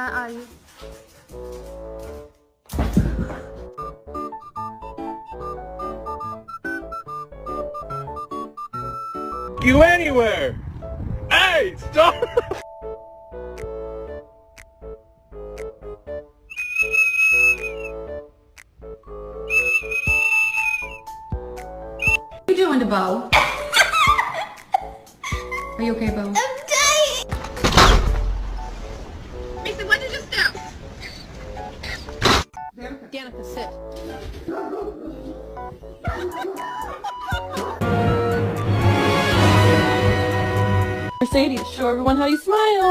Where are you? You anywhere? Hey, stop! What are you doing to Bo? Are you okay, Bo? I'm dying! Mason, what did you step? Danica, sit. Mercedes, show everyone how you smile.